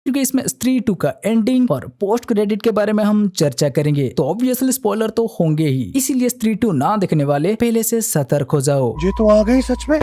क्योंकि इसमें स्त्री 2 का एंडिंग और पोस्ट क्रेडिट के बारे में हम चर्चा करेंगे, तो ऑब्वियसली स्पॉइलर तो होंगे ही। इसीलिए स्त्री 2 ना देखने वाले पहले से सतर्क हो जाओ। ये तो आ गई सच में।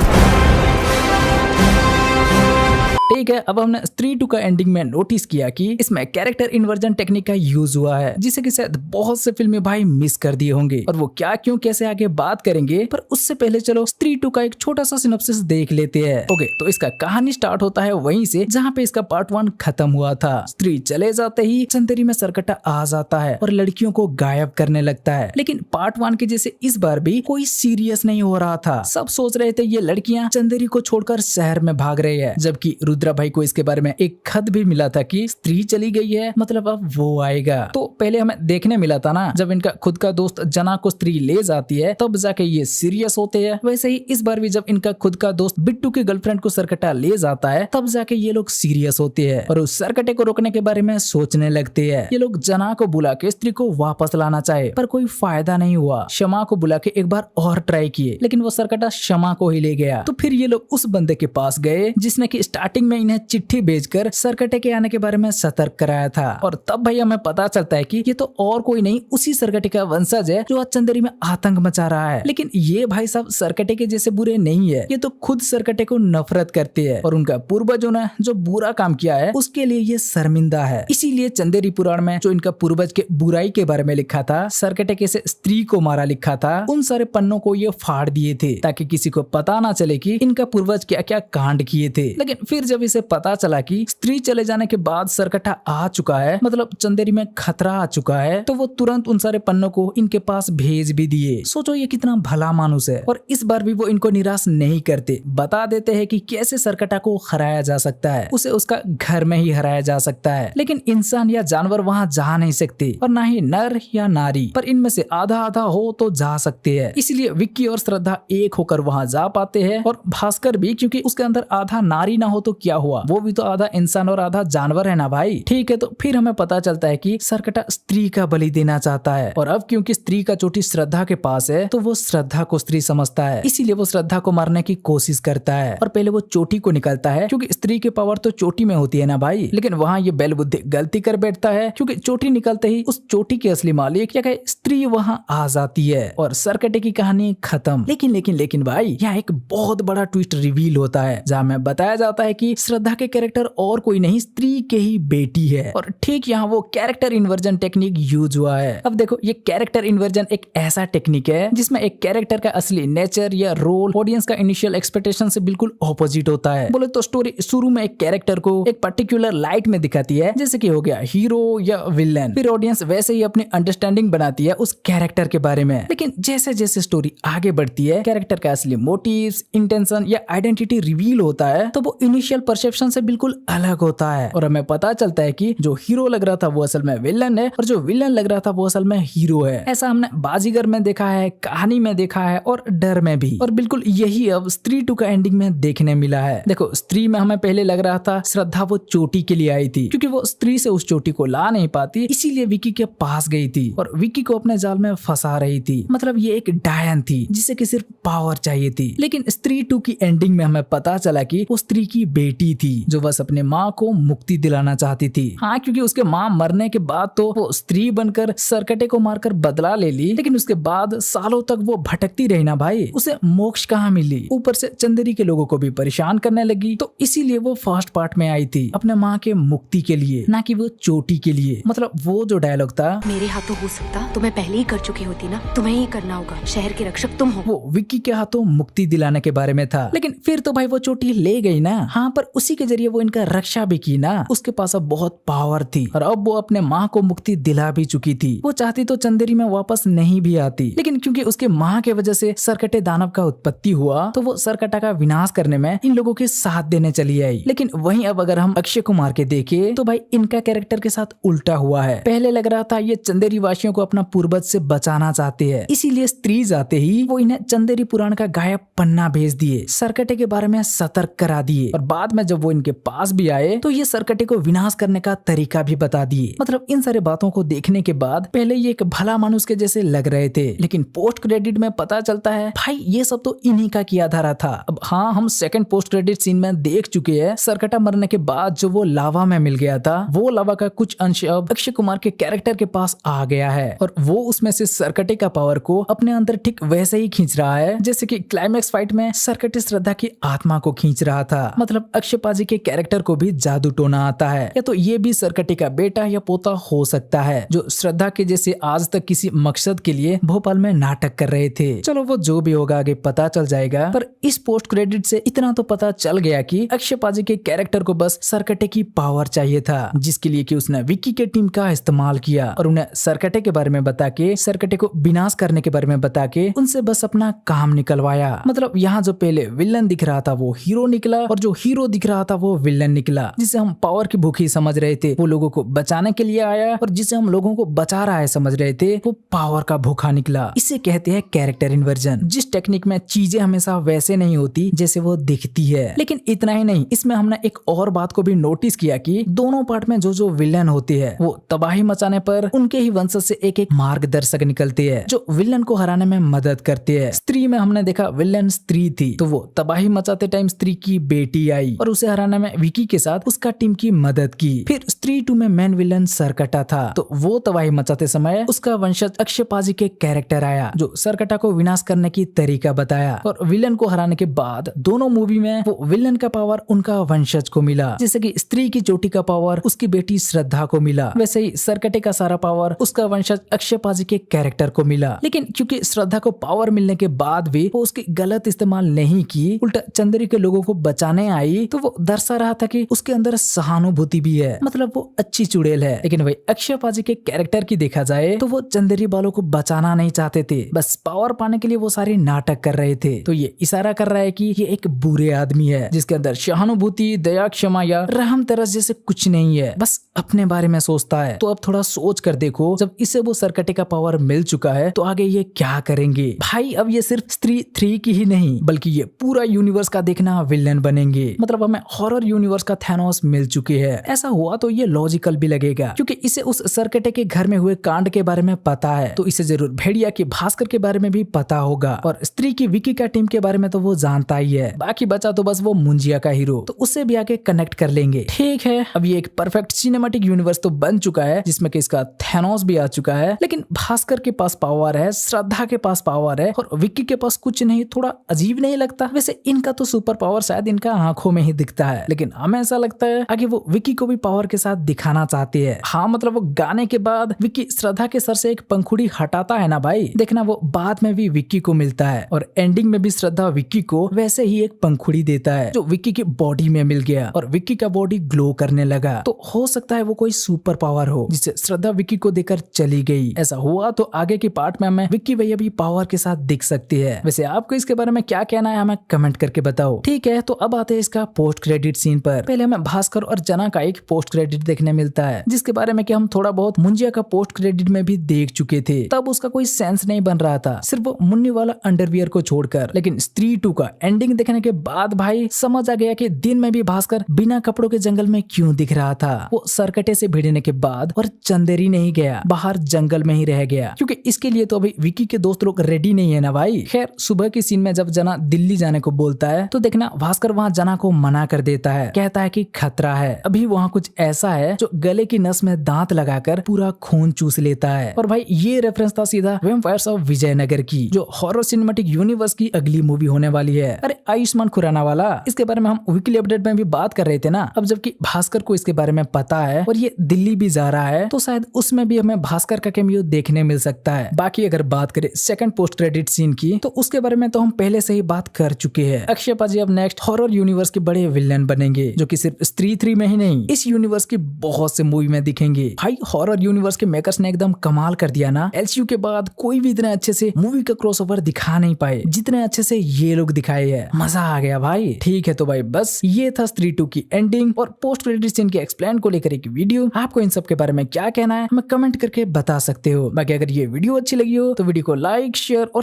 ठीक है, अब हमने स्त्री 2 का एंडिंग में नोटिस किया कि इसमें कैरेक्टर इन्वर्जन टेक्निक का यूज हुआ है, जिसे कि शायद बहुत से फिल्मी भाई मिस कर दिए होंगे, और वो क्या क्यों कैसे आगे बात करेंगे। पर उससे पहले चलो स्त्री 2 का एक छोटा सा सिनॉप्सिस देख लेते हैं। ओके, तो इसका कहानी स्टार्ट होता है वहीं से जहाँ पे इसका पार्ट 1 खत्म हुआ था। स्त्री चले जाते ही चंदेरी में सरकटा आ जाता है और लड़कियों को गायब करने लगता है। लेकिन पार्ट 1 के जैसे इस बार भी कोई सीरियस नहीं हो रहा था। सब सोच रहे थे ये लड़कियां चंदेरी को छोड़कर शहर में भाग रही है, जबकि रुद्रा भाई को इसके बारे में एक खत भी मिला था कि स्त्री चली गई है, मतलब अब वो आएगा। तो पहले हमें देखने मिला था ना, जब इनका खुद का दोस्त जना को स्त्री ले जाती है तब जाके ये सीरियस होते हैं। वैसे ही इस बार भी जब इनका खुद का दोस्त बिट्टू की गर्लफ्रेंड को सरकटा ले जाता है तब जाके ये लोग सीरियस होते हैं और उस सरकटे को रोकने के बारे में सोचने लगते हैं। ये लोग जना को बुला के स्त्री को वापस लाना चाहे, पर कोई फायदा नहीं हुआ। शमा को बुला के एक बार और ट्राई किए, लेकिन वो सरकटा शमा को ही ले गया। तो फिर ये लोग उस बंदे के पास गए जिसने कि स्टार्टिंग में इन्हें चिट्ठी भेजकर सरकटे के आने के बारे में सतर्क कराया था। और तब भाई हमें पता चलता है कि ये तो और कोई नहीं, उसी सरकटे का वंशज है जो आज चंदेरी में आतंक मचा रहा है। लेकिन ये भाई साहब सरकटे के जैसे बुरे नहीं है, ये तो खुद सरकटे को नफरत करते हैं और उनका पूर्वजों ने जो बुरा काम किया है उसके लिए ये शर्मिंदा है। इसीलिए चंदेरी पुराण में जो इनका पूर्वज के बुराई के बारे में लिखा था, सरकटे कैसे स्त्री को मारा लिखा था, उन सारे पन्नों को ये फाड़ दिए थे ताकि किसी को पता ना चले कि इनका पूर्वज क्या क्या कांड किए थे। लेकिन फिर जब इसे पता चला कि स्त्री चले जाने के बाद सरकटा आ चुका है, मतलब चंदेरी में खतरा आ चुका है, तो वो तुरंत उन सारे पन्नों को इनके पास भेज भी दिए। सोचो ये कितना भला मानुस है। और इस बार भी वो इनको निराश नहीं करते, बता देते हैं कि कैसे सरकटा को हराया जा सकता है, उसे उसका घर में ही हराया जा सकता है। लेकिन इंसान या जानवर वहाँ जा नहीं सकते, और ना ही नर या नारी, पर इनमें से आधा आधा हो तो जा सकते हैं। इसलिए विक्की और श्रद्धा एक होकर वहाँ जा पाते हैं, और भास्कर भी, क्योंकि उसके अंदर आधा नारी ना हो तो क्या हुआ, वो भी तो आधा इंसान और आधा जानवर है ना भाई। ठीक है, तो फिर हमें पता चलता है कि सरकटा स्त्री का बलि देना चाहता है, और अब क्योंकि स्त्री का चोटी श्रद्धा के पास है तो वो श्रद्धा को स्त्री समझता है। इसीलिए वो श्रद्धा को मारने की कोशिश करता है, और पहले वो चोटी को निकालता है, क्योंकि स्त्री की पावर तो चोटी में होती है ना भाई। लेकिन वहाँ ये बेलबुद्धि गलती कर बैठता है, क्योंकि चोटी निकालते ही उस चोटी की असली मालिक या स्त्री वहाँ आ जाती है और सरकटे की कहानी खत्म। लेकिन भाई यहाँ एक बहुत बड़ा ट्विस्ट रिवील होता है, जहाँ में बताया जाता है कि श्रद्धा के कैरेक्टर और कोई नहीं, स्त्री के ही बेटी है। और ठीक यहाँ वो कैरेक्टर इन्वर्जन टेक्निक यूज हुआ है। अब देखो, ये कैरेक्टर इन्वर्जन एक ऐसा टेक्निक है जिसमें एक कैरेक्टर का असली नेचर या रोल ऑडियंस का इनिशियल एक्सपेक्टेशन से बिल्कुल ऑपोजिट होता है। बोले तो स्टोरी शुरू में एक कैरेक्टर को एक पर्टिकुलर लाइट में दिखाती है, जैसे कि हो गया हीरो या विलन, फिर ऑडियंस वैसे ही अपनी अंडरस्टैंडिंग बनाती है उस कैरेक्टर के बारे में। लेकिन जैसे जैसे स्टोरी आगे बढ़ती है, कैरेक्टर का असली मोटिव्स, इंटेंशन या आइडेंटिटी रिवील होता है, तो वो इनिशियल परसेप्शन से बिल्कुल अलग होता है, और हमें पता चलता है कि जो हीरो लग रहा था वो असल में विलन है, और जो विलन लग रहा था वो असल में हीरो है। ऐसा हमने बाजीगर में देखा है, कहानी में देखा है, और डर में भी। और बिल्कुल यही अब स्त्री 2 का एंडिंग में देखने मिला है। देखो, स्त्री में हमें पहले लग रहा था श्रद्धा वो चोटी के लिए आई थी, क्योंकि वो स्त्री से उस चोटी को ला नहीं पाती, इसीलिए विक्की के पास गई थी और विक्की को अपने जाल में फंसा रही थी। मतलब ये एक डायन थी जिसे कि सिर्फ पावर चाहिए थी। लेकिन स्त्री 2 की एंडिंग में हमें पता चला कि वो स्त्री की बेटी थी, जो बस अपने माँ को मुक्ति दिलाना चाहती थी। हाँ, क्योंकि उसके माँ मरने के बाद तो वो स्त्री बनकर सरकटे को मारकर बदला ले ली, लेकिन उसके बाद सालों तक वो भटकती रही ना भाई, उसे मोक्ष कहाँ मिली। ऊपर से चंदेरी के लोगों को भी परेशान करने लगी, तो इसीलिए वो फर्स्ट पार्ट में आई थी अपने माँ के मुक्ति के लिए, ना कि वो चोटी के लिए। मतलब वो जो डायलॉग था, मेरे हाथों हो सकता तो मैं पहले ही कर चुकी होती ना, तुम्हें ही करना होगा, शहर के रक्षक तुम हो, वो विक्की के हाथों मुक्ति दिलाने के बारे में था। लेकिन फिर तो भाई वो चोटी ले गई ना। हाँ, पर उसी के जरिए वो इनका रक्षा भी की ना। उसके पास अब बहुत पावर थी, और अब वो अपने माँ को मुक्ति दिला भी चुकी थी। वो चाहती तो चंदेरी में वापस नहीं भी आती, लेकिन क्योंकि उसके माँ के वजह से सरकटे दानव का उत्पत्ति हुआ, तो वो सरकटा का विनाश करने में इन लोगों के साथ देने चली आई। लेकिन वहीं अब अगर हम अक्षय कुमार के देखें तो भाई इनका कैरेक्टर के साथ उल्टा हुआ है। पहले लग रहा था ये चंदेरी वासियों को अपना पूर्वज से बचाना चाहते हैं, इसीलिए स्त्री जाते ही वो इन्हें चंदेरी पुराण का गायब पन्ना भेज दिए, सरकटे के बारे में सतर्क करा दिए, और बाद बाद में जब वो इनके पास भी आए तो ये सरकटे को विनाश करने का तरीका भी बता दिए। मतलब इन सारे बातों को देखने के बाद पहले ये एक भला मानुष के जैसे लग रहे थे, लेकिन पोस्ट क्रेडिट में पता चलता है भाई ये सब तो इन्हीं का किया धरा था। अब हाँ, हम सेकंड पोस्ट क्रेडिट सीन में देख चुके हैं सरकटा मरने के बाद जो वो लावा में मिल गया था, वो लावा का कुछ अंश अब अक्षय कुमार के कैरेक्टर के पास आ गया है और वो उसमें से सरकटे का पावर को अपने अंदर ठीक वैसे ही खींच रहा है जैसे कि क्लाइमैक्स फाइट में सरकटे श्रद्धा की आत्मा को खींच रहा था। मतलब अक्षय पाजी के कैरेक्टर को भी जादू टोना आता है, या तो ये भी सरकटे का बेटा या पोता हो सकता है जो श्रद्धा के जैसे आज तक किसी मकसद के लिए भोपाल में नाटक कर रहे थे। चलो वो जो भी होगा आगे पता चल जाएगा, पर इस पोस्ट क्रेडिट से इतना तो पता चल गया कि अक्षय पाजी के कैरेक्टर को बस सरकटे की पावर चाहिए था, जिसके लिए कि उसने विक्की के टीम का इस्तेमाल किया और उन्हें सरकटे के बारे में बता के, सरकटे को विनाश करने के बारे में बता के उनसे बस अपना काम निकलवाया। मतलब यहाँ जो पहले विलन दिख रहा था वो हीरो निकला और जो हीरो दिख रहा था वो विलन निकला। जिसे हम पावर की भूखी समझ रहे थे वो लोगों को बचाने के लिए आया, और जिसे हम लोगों को बचा रहा है समझ रहे थे वो पावर का भूखा निकला। इसे कहते हैं कैरेक्टर इन्वर्जन, जिस टेक्निक में चीजें हमेशा वैसे नहीं होती जैसे वो दिखती है। लेकिन इतना ही नहीं, इसमें हमने एक और बात को भी नोटिस किया कि दोनों पार्ट में जो विलन होते हैं वो तबाही मचाने पर उनके ही वंशज से एक एक मार्गदर्शक निकलते हैं जो विलन को हराने में मदद करते हैं। स्त्री में हमने देखा विलन स्त्री थी, तो वो तबाही मचाते टाइम स्त्री की बेटी आई और उसे हराने में विकी के साथ उसका टीम की मदद की। फिर स्त्री 2 में मेन विलन सरकटा था, तो वो तबाही मचाते समय उसका वंशज अक्षय पाजी के कैरेक्टर आया जो सरकटा को विनाश करने की तरीका बताया, और विलन को हराने के बाद दोनों मूवी में वो विलन का पावर उनका वंशज को मिला। जैसे कि स्त्री की चोटी का पावर उसकी बेटी श्रद्धा को मिला, वैसे ही सरकटे का सारा पावर उसका वंशज अक्षय पाजी के कैरेक्टर को मिला। लेकिन क्योंकि श्रद्धा को पावर मिलने के बाद भी वो उसकी गलत इस्तेमाल नहीं की, उल्टा चंदेरी के लोगों को बचाने आई, तो वो दर्शा रहा था कि उसके अंदर सहानुभूति भी है, मतलब वो अच्छी चुड़ैल है। लेकिन वही अक्षय पाजी के कैरेक्टर की देखा जाए तो वो चंदेरी वालों को बचाना नहीं चाहते थे, बस पावर पाने के लिए वो सारे नाटक कर रहे थे। तो ये इशारा कर रहा है कि ये एक बुरे आदमी है जिसके अंदर सहानुभूति, दया, क्षमा या रहम तरस जैसे कुछ नहीं है, बस अपने बारे में सोचता है। तो अब थोड़ा सोच कर देखो, जब इसे वो सरकटे का पावर मिल चुका है तो आगे ये क्या करेंगे भाई। अब ये सिर्फ स्त्री 3 की ही नहीं बल्कि ये पूरा यूनिवर्स का देखना विलन बनेंगे। मतलब हमें हॉरर यूनिवर्स का थैनोस मिल चुके हैं। ऐसा हुआ तो ये लॉजिकल भी लगेगा क्योंकि इसे उस सरकटे के घर में हुए कांड के बारे में पता है, तो इसे जरूर भेड़िया के भास्कर के बारे में भी पता होगा, और स्त्री की विकी का टीम के बारे में तो वो जानता ही है। बाकी बचा तो बस वो मुंजिया का हीरो, तो उससे भी आके कनेक्ट कर लेंगे। ठीक है, अब ये एक परफेक्ट सिनेमैटिक यूनिवर्स तो बन चुका है जिसमें कि इसका थैनोस भी आ चुका है, लेकिन भास्कर के पास पावर है, श्रद्धा के पास पावर है और विक्की के पास कुछ नहीं। थोड़ा अजीब नहीं लगता? वैसे इनका तो सुपर पावर शायद इनका आंखों में ही दिखता है, लेकिन हमें ऐसा लगता है आगे वो विक्की को भी पावर के साथ दिखाना चाहते हैं। हाँ, मतलब वो गाने के बाद विक्की श्रद्धा के सर से एक पंखुड़ी हटाता है ना भाई, देखना वो बाद में भी विक्की को मिलता है, और एंडिंग में भी श्रद्धा विक्की को वैसे ही एक पंखुड़ी देता है जो विक्की की बॉडी में मिल गया और विक्की का बॉडी ग्लो करने लगा। तो हो सकता है वो कोई सुपर पावर हो जिसे श्रद्धा विक्की को देकर चली गई। ऐसा हुआ तो आगे के पार्ट में हमें विक्की भैया भी पावर के साथ दिख सकती है। वैसे आपको इसके बारे में क्या कहना है हमें कमेंट करके बताओ। ठीक है, तो अब आते हैं इसका पोस्ट क्रेडिट सीन पर। पहले हमें भास्कर और जना का एक पोस्ट क्रेडिट देखने मिलता है जिसके बारे में कि हम थोड़ा बहुत मुंजिया का पोस्ट क्रेडिट में भी देख चुके थे। तब उसका कोई सेंस नहीं बन रहा था, सिर्फ वो मुन्नी वाला अंडरवियर को छोड़कर। लेकिन स्त्री 2 का एंडिंग देखने के बाद भाई समझ आ गया कि दिन में भी भास्कर बिना कपड़ों के जंगल में क्यों दिख रहा था। वो सरकटे से भिड़ने के बाद और चंदेरी नहीं गया, बाहर जंगल में ही रह गया, क्योंकि इसके लिए तो अभी विक्की के दोस्त लोग रेडी नहीं है ना भाई। खैर, सुबह के सीन में जब जना दिल्ली जाने को बोलता है तो देखना भास्कर वहाँ जना को मना कर देता है, कहता है कि खतरा है, अभी वहाँ कुछ ऐसा है जो गले की नस में दांत लगाकर पूरा खून चूस लेता है। और भाई ये रेफरेंस था सीधा वैम्पायर्स ऑफ विजयनगर की, जो हॉरर सिनेमैटिक यूनिवर्स की अगली मूवी होने वाली है। अरे आयुष्मान खुराना वाला, इसके बारे में हम वीकली अपडेट में भी बात कर रहे थे ना। अब जबकि भास्कर को इसके बारे में पता है और ये दिल्ली भी जा रहा है, तो शायद उसमें भी हमें भास्कर का कैमियो देखने मिल सकता है। बाकी अगर बात करें सेकंड पोस्ट क्रेडिट सीन की, तो उसके बारे में तो हम पहले से ही बात कर चुके हैं। अक्षय पाजी अब नेक्स्ट हॉरर यूनिवर्स के बड़े विलन बनेंगे, जो कि सिर्फ स्त्री 3 में ही नहीं, इस यूनिवर्स की बहुत से मूवी में दिखेंगे। भाई हॉरर यूनिवर्स के मेकर्स ने एकदम कमाल कर दिया ना। एलसीयू के बाद कोई भी इतने अच्छे से मूवी का क्रॉसओवर दिखा नहीं पाए जितने अच्छे से ये लोग दिखाए हैं। मजा आ गया भाई। ठीक है, तो भाई बस ये था स्त्री 2 की एंडिंग और पोस्ट क्रेडिट सीन के एक्सप्लेन को लेकर एक वीडियो। आपको इन सब के बारे में क्या कहना है हमें कमेंट करके बता सकते हो। बाकी अगर ये वीडियो अच्छी लगी हो तो वीडियो को लाइक, शेयर और